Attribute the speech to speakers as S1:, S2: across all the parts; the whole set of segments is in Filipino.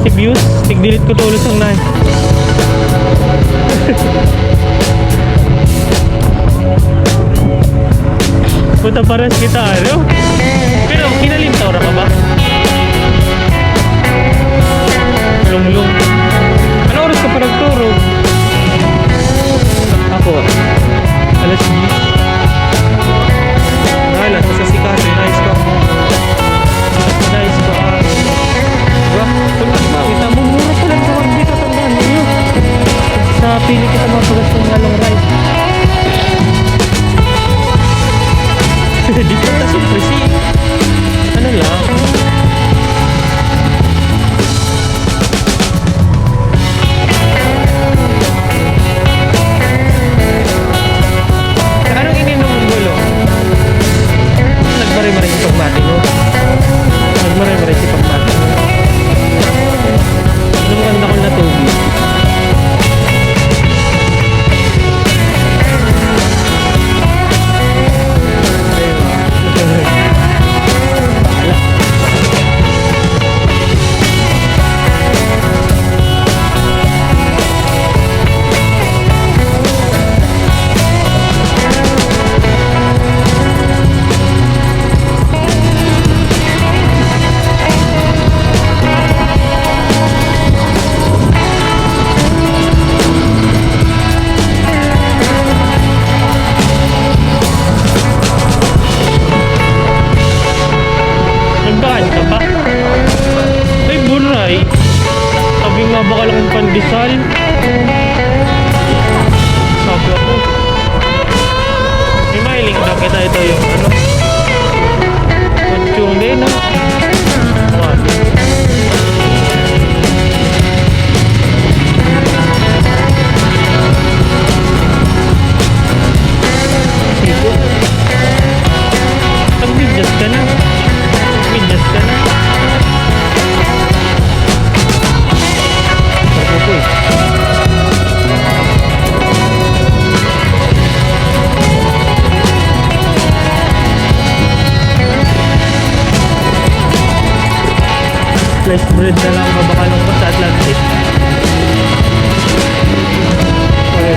S1: Si views, tig-delete ko tulos ang nai. Punta pares kita, ano? Pero kinalintaw na ka ba? Lunglong. Ano oras ka pa nagturog? Ako, alas 10. Nahala, sa sikate, nice ka. Nice ka. Diba? Kita mo, mura pa lang sa wagdi ka tandaan ninyo. Sa pili kita mga pagkastong nga long ride. Di pa ta siyempre si ano lang. Anong ininom mong gulo? Nagmaray-maray si pagbati mo. Nagmaray-maray si pagbati mo. Ano maganda ko na tubig? Nagdaan ka pa? Ay, buray. Sabi nga baka lang yung pandesal. Sabi ako. May mailing na kita ito yung ano. Kutsyung din, no? Wala. Siko. Pag-bidjas ka na. Bidjas ka na. Pag-upoy. Sliced bread na lang mabakalong ko sa Atlantic. Okay.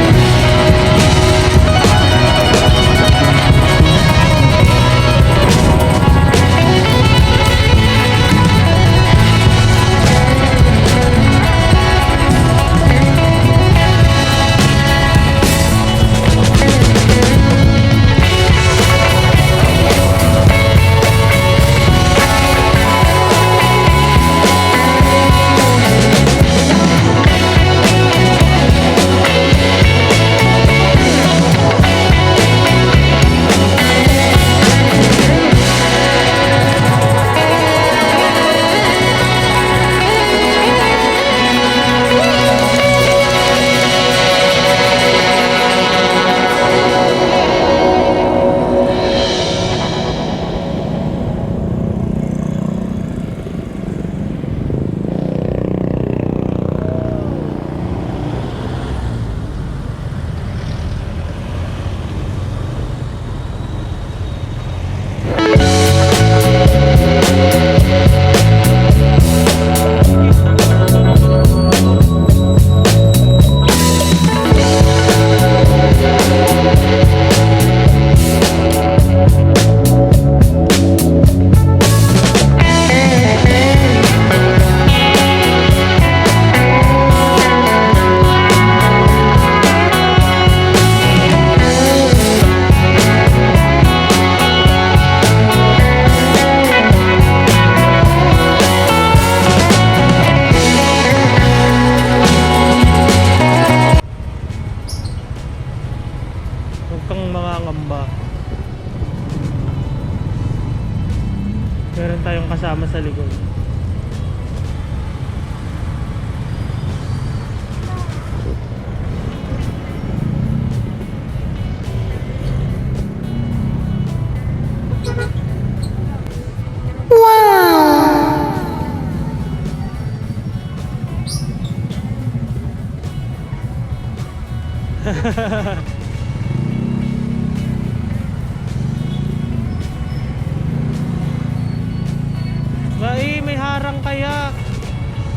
S1: Meron tayong kasama sa likod. May harang kaya.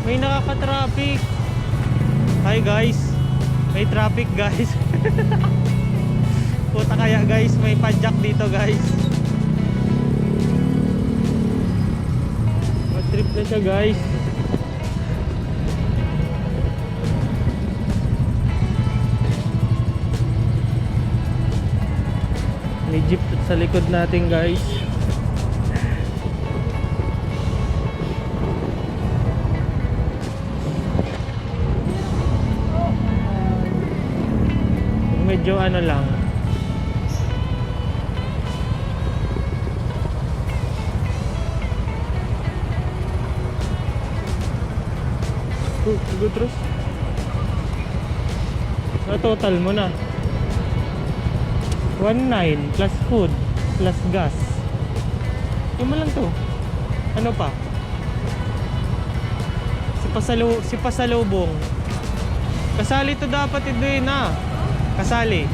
S1: May nakaka-traffic. Hi guys. May traffic guys. Puta kaya guys, may padjak dito guys. Mag-trip na siya guys. May jeep sa likod natin guys. Medyo ano lang. Good terus. Sa total mo na 1.9 plus food plus gas. Yung mo lang to. Ano pa? Si pasalubong. Kasali to dapat ito na. Kasali.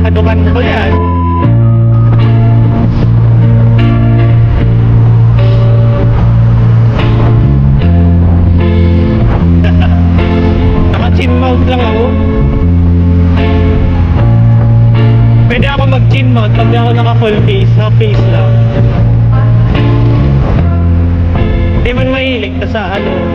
S1: Adukan ko yan. Naka-chin mount lang ako. Pwede ako mag-chin mount pag di ako naka-full face. Half face lang. Hindi man mahilig ta sa ano